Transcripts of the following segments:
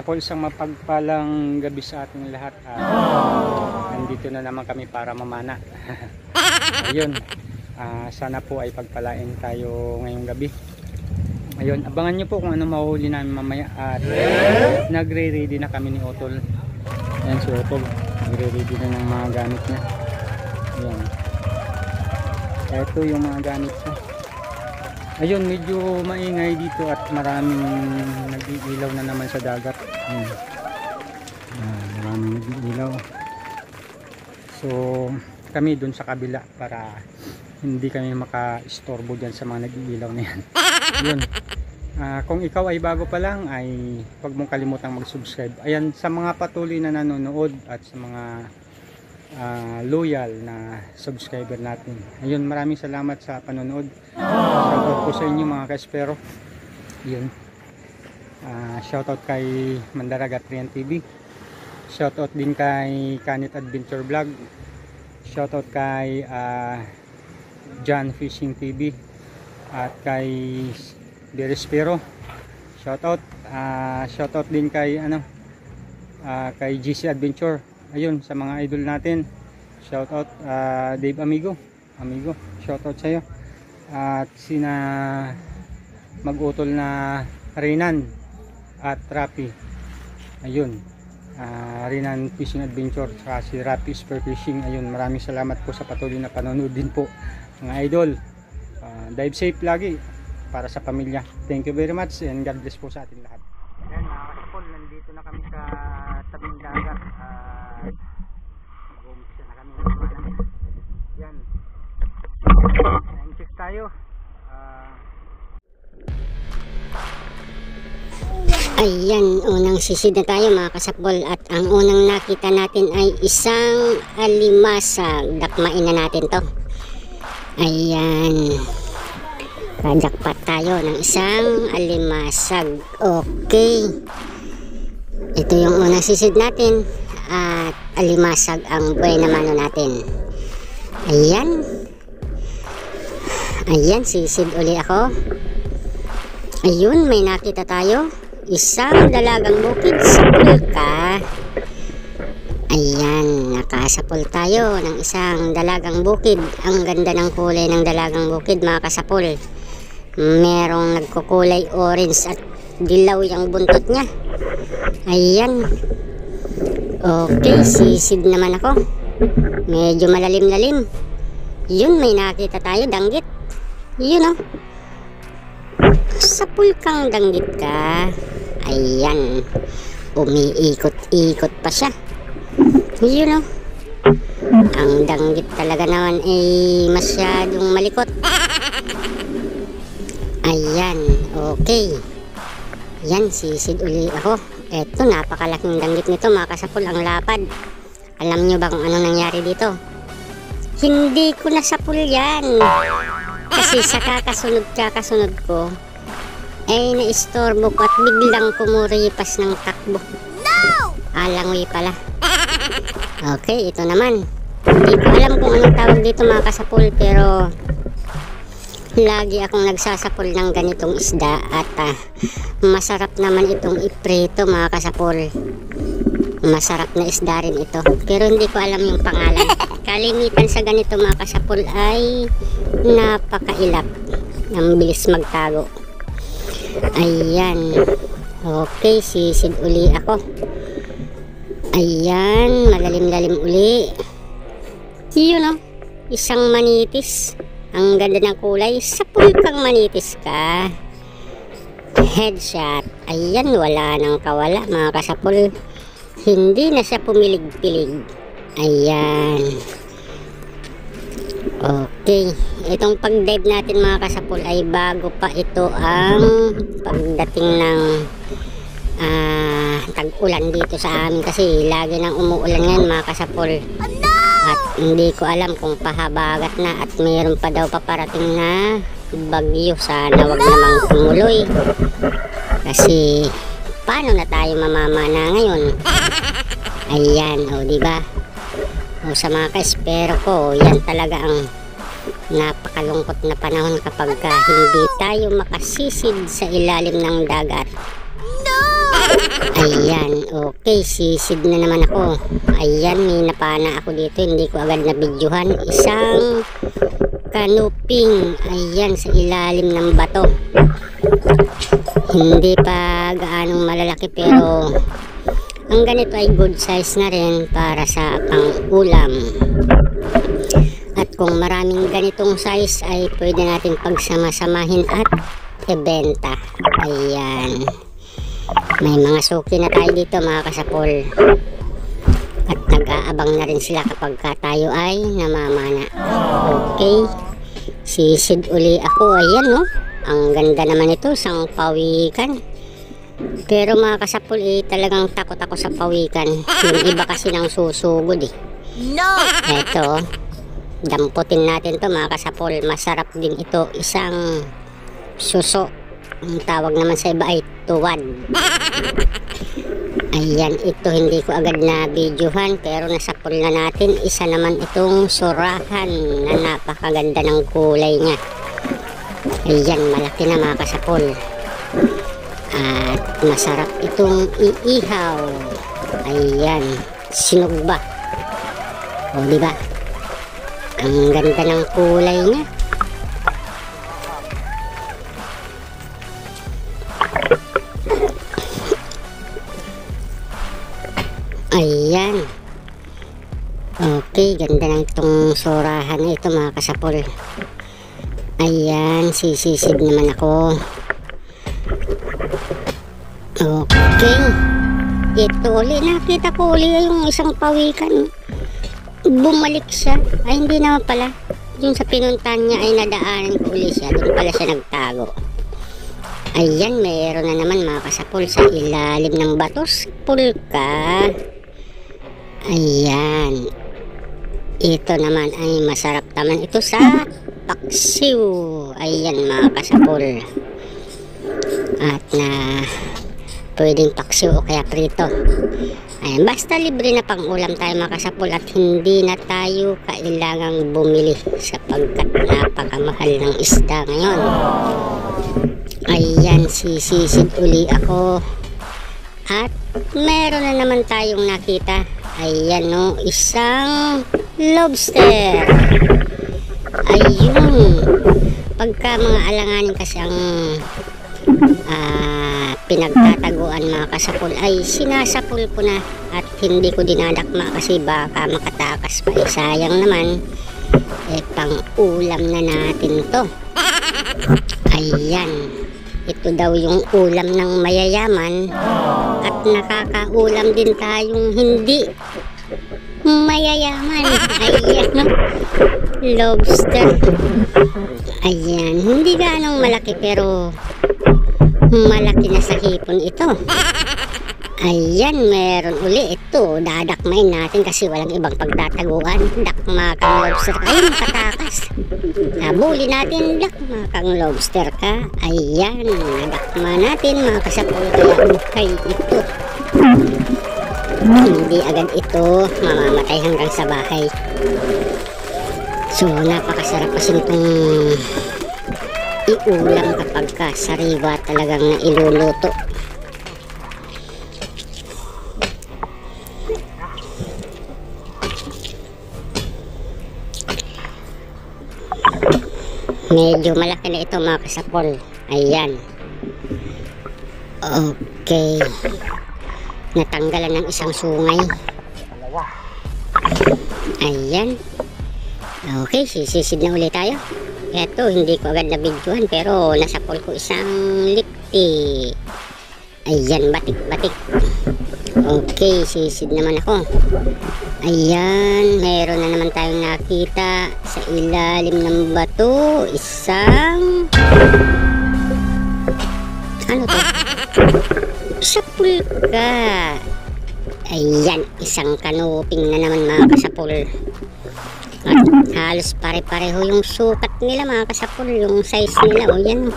po, isang mapagpalang gabi sa ating lahat. Nandito na naman kami para mamana. Ayun, sana po ay pagpalain tayo ngayong gabi. Ayun, abangan nyo po kung ano mahuli namin mamaya. At nagre-ready na kami ni Otol. Ayan si Otol, nagre-ready na ng mga gamit niya. Ayan, eto yung mga gamit niya. Ayun, medyo maingay dito at maraming nag-iilaw na naman sa dagat. Maraming nag-iilaw. So kami dun sa kabila para hindi kami maka-istorbo dyan sa mga nag-iilaw na yan. Yun. Kung ikaw ay bago pa lang ay huwag mong kalimutang mag-subscribe. Ayan, sa mga patuloy na nanonood at sa mga loyal na subscriber natin. Ayun, maraming salamat sa panonood. Shoutout po sa inyo mga ka-espero. Ayun. Shoutout kay Mandaragat Rian TV. Shoutout din kay Kanit Adventure Vlog. Shoutout kay John Fishing TV at kay Derespero. Shoutout. Shoutout din kay kay GC Adventure. Ayun, sa mga idol natin. Shoutout Dave Amigo, shoutout sa iyo. At sina mag-utol na Renan at Rapi. Ayun, Renan Fishing Adventure at si Rapi Spear Fishing. Ayun, maraming salamat po sa patuloy na panonood din po mga idol. Dive safe lagi para sa pamilya. Thank you very much and God bless po sa ating lahat. Ayan mga kasapol, nandito na kami sa tabing dagat. Mag-umpisa na kami ng kumana. Yan, time check tayo. Ayan, unang sisid na tayo mga kasapol. At ang unang nakita natin ay isang alimasag. Dakmain na natin to. Ayan, kajakpat tayo ng isang alimasag. Okay, ito yung unang sisid natin. At alimasag ang buhay naman natin. Ayan, ayan, sisid uli ako. Ayun, may nakita tayo, isang dalagang bukid sa pulka. Ayan, nakasapol tayo ng isang dalagang bukid. Ang ganda ng kulay ng dalagang bukid mga kasapol. Merong nagkukulay orange at dilaw yung buntot niya. Ayan. Okay, sisid naman ako. Medyo malalim-lalim. Yun, may nakita tayo, danggit. Yun, sa pulkang danggit ka. Ayan, umiikot-ikot pa siya. Yun, ang danggit talaga naman ay masyadong malikot. Ayan, okay. Yan, sisid uli ako. Eto, napakalaking danggit nito mga kasapol, ang lapad. Alam nyo ba kung anong nangyari dito? Hindi ko nasapul yan. Kasi sa kakasunod ko ay naistorbo ko at biglang kumuripas ng takbo. No! Alangoy pala. Okay, ito naman. Hindi ko alam kung anong tawag dito mga kasapul, pero lagi akong nagsasapol ng ganitong isda at masarap naman itong iprito mga kasapol. Masarap na isda rin ito, pero hindi ko alam yung pangalan. Kalimitan sa ganito mga kasapol ay napakailap, ang bilis magtago. Ayan, okay, sisid uli ako. Ayan, malalim-lalim uli. Yun, isang manitis. Ang ganda ng kulay, sa pulkang manitis ka. Headshot. Ayan, wala nang kawala mga kasapol. Hindi na siya pumilig-pilig. Ayan. Okay, itong pag-dive natin mga kasapol ay bago pa ito ang pagdating ng tag-ulan dito sa amin, kasi lagi nang umuulan ngayon mga kasapol. At hindi ko alam kung pahabagat na at mayroon pa daw paparating na bagyo. Sana wag namang tumuloy, kasi paano na tayo mamamana ngayon? Ayan, diba? Sa mga ka-espero ko, yan talaga ang napakalungkot na panahon kapag hindi tayo makasisid sa ilalim ng dagat. No! Ayan, okay, sisid na naman ako. Ayan, may napana ako dito, hindi ko agad na videohan. Isang kanuping, ayan, sa ilalim ng bato. Hindi pa gaanong malalaki pero ang ganito ay good size na rin para sa pang-ulam. At kung maraming ganitong size ay pwede natin pagsama-samahin at ibenta. Ayan. May mga suki na tayo dito mga kasapol. At nag-aabang na rin sila kapag tayo ay namamana. Okay. Sisid uli ako. Ayan no. Ang ganda naman ito. Sang pawikan. Pero mga kasapol talagang takot ako sa pawikan. Yung iba kasi nang susugod No! Eto. Damputin natin to mga kasapol. Masarap din ito. Isang suso. Ang tawag naman sa iba ay tuwad. Ayan, ito hindi ko agad na videohan pero nasapol na natin. Isa naman itong surahan na napakaganda ng kulay niya. Ayan, malaki na mga kasapol. At masarap itong iihaw. Ayan, sinugba. O diba? Ang ganda ng kulay niya. Ayan. Okay, ganda ng itong surahan na ito mga kasapol. Ayan, sisisid naman ako. Okay. Ito uli, nakita ko uli yung isang pawikan. Bumalik siya. Ay, hindi naman pala. Yung sa pinuntan niya ay nadaanan ko uli siya. Doon pala siya nagtago. Ayan, mayroon na naman mga kasapol sa ilalim ng batos. Pulka. Ayan. Ito naman ay masarap naman ito sa paksiw. Ayan mga kasapol. At na pwedeng paksiw o kaya prito. Ayan, basta libre na pang ulam tayo mga kasapol at hindi na tayo kailangang bumili sapagkat napakamahal ng isda ngayon. Ayan, sisisid uli ako. At meron na naman tayong nakita. Ayan no, isang lobster. Ayun. Pagka mga alanganin kasi ang pinagtataguan mga kasapol ay sinasapol ko na at hindi ko dinadakma kasi baka makatakas pa. Sayang naman. Pang ulam na natin to. Ayan. Ito daw yung ulam ng mayayaman at nakakaulam din tayong hindi mayayaman. Ayan no? Lobster. Ayan, hindi ganong malaki pero malaki na sa hipon ito. Ayan, meron uli ito. Dadakmain natin kasi walang ibang pagtataguan. Dakma kang lobster. Ayun, katakas. Nabuli natin, dakma kang lobster ka. Ayan, nadakma natin mga kasapol. Kaya buhay ito. Hindi agad ito mamamatay hanggang sa bahay. So, napakasarap kasi itong iulam kapag ka sariwa talagang nailuluto. Medyo malaki na ito mga kasapol. Ayan. Okay. Natanggalan ng isang sungay. Ayan. Okay, sisisid na ulit tayo. Eto, hindi ko agad na videohan pero nasapol ko isang lipti. Ayan, batik-batik. Okay, sisid naman ako. Ayan, meron na naman tayong nakita sa ilalim ng bato. Isang ano to? Sapulka. Ayan, isang kanuping na naman mga kasapul. At halos pare-pareho yung sukat nila mga kasapul, yung size nila. O yan,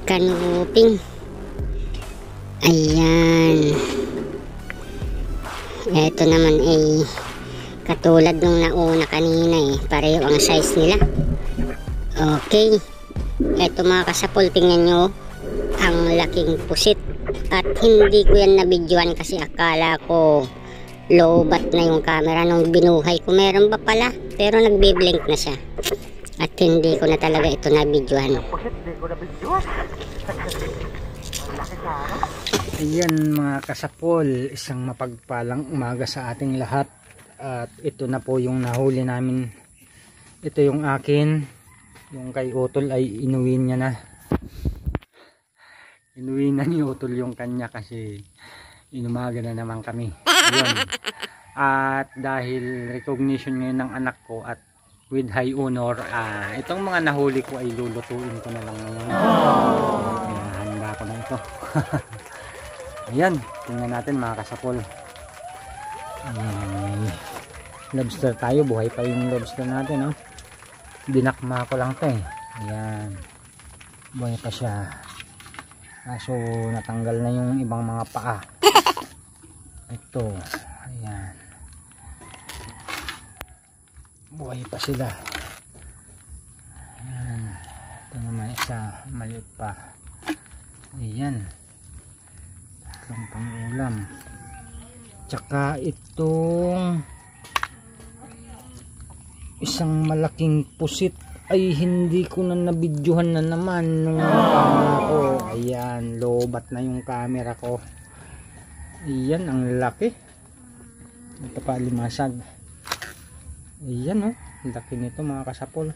kanuping. Ayan. Ito naman ay katulad nung nauna kanina pareho ang size nila. Okay. Ito mga kasapul, tingnan nyo ang laking pusit. At hindi ko yan nabidyoan kasi akala ko lowbat na yung camera nung binuhay ko. Meron ba pala? Pero nagbiblink na siya. At hindi ko na talaga ito nabidyoan. Ayan mga kasapol, isang mapagpalang umaga sa ating lahat. At ito na po yung nahuli namin. Ito yung akin. Yung kay Utol ay inuwi niya na. Inuwi na ni Utol yung kanya kasi inumaga na naman kami. Yun. At dahil recognition ngayon ng anak ko at with high honor, itong mga nahuli ko ay lulutuin ko na lang ngayon. Handa ko na ito. Ayan, tingnan natin mga kasapol. Ayan, lobster tayo, buhay pa yung lobster natin, oh. Dinakma ko lang ito eh. Ayan, buhay pa siya. Kaso natanggal na yung ibang mga paa. Ito, ayan, buhay pa sila. Ayan, ito naman isa, maliit pa. Ayan, tatlong pang-ulam. Tsaka itong isang malaking pusit ay hindi ko na nabidyohan na naman nung camera ko. Ayan, lobat na yung camera ko. Ayan, ang laki. Ito pa limasag. Ayan, oh, laki nito mga kasapol.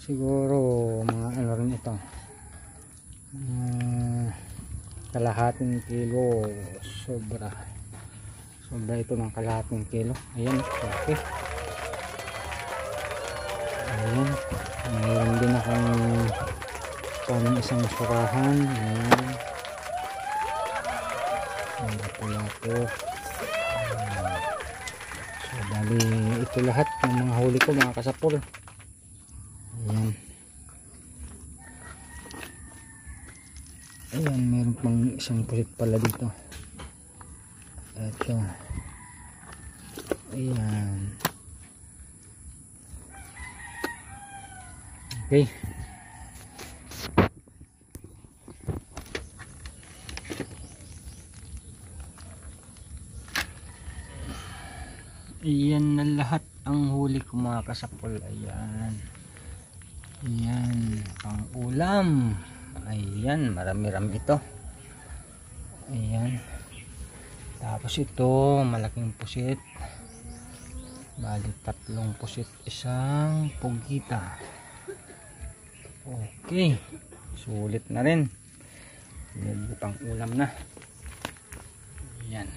Siguro mga ano rin ito, kalahating kilo. Sobra ito ng kalahating kilo. Ayan, laki. Ayan, mayroon din akong parang isang surahan. Ayan, lapo-lapo. So bali ito lahat ng mga huli ko mga kasapol. Ayan, ayan, meron pang isang pusit pala dito. Ito, ayan. Okay, ayan na lahat ang huli ko mga kasapol. Ayan, ayan, pang ulam. Ayan, marami-rami ito. Ayan, tapos ito malaking pusit, bali tatlong pusit, isang pugita. Okay, sulit na rin. May pang ulam na. Ayan.